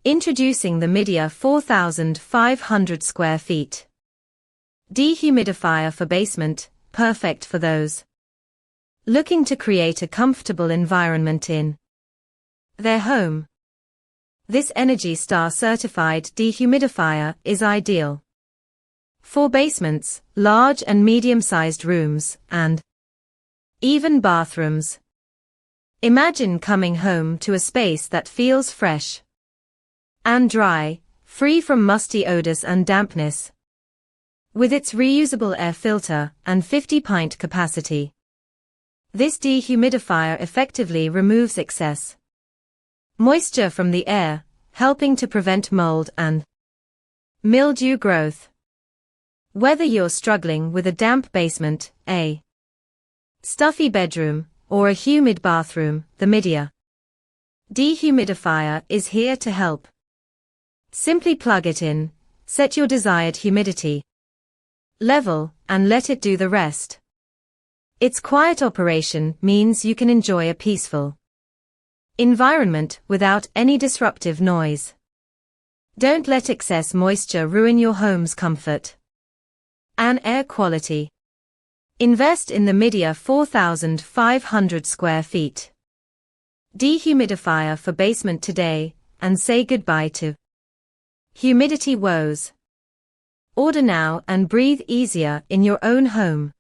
Introducing the Midea 4,500 square feet dehumidifier for basement, perfect for those looking to create a comfortable environment in their home. This Energy Star certified dehumidifier is ideal for basements, large and medium-sized rooms, and even bathrooms. Imagine coming home to a space that feels fresh and dry, free from musty odors and dampness. With its reusable air filter and 50-pint capacity, this dehumidifier effectively removes excess moisture from the air, helping to prevent mold and mildew growth. Whether you're struggling with a damp basement, a stuffy bedroom, or a humid bathroom, the Midea dehumidifier is here to help. Simply plug it in, set your desired humidity level, and let it do the rest. Its quiet operation means you can enjoy a peaceful environment without any disruptive noise. Don't let excess moisture ruin your home's comfort and air quality. Invest in the Midea 4,500 square feet dehumidifier for basement today and say goodbye to humidity woes. Order now and breathe easier in your own home.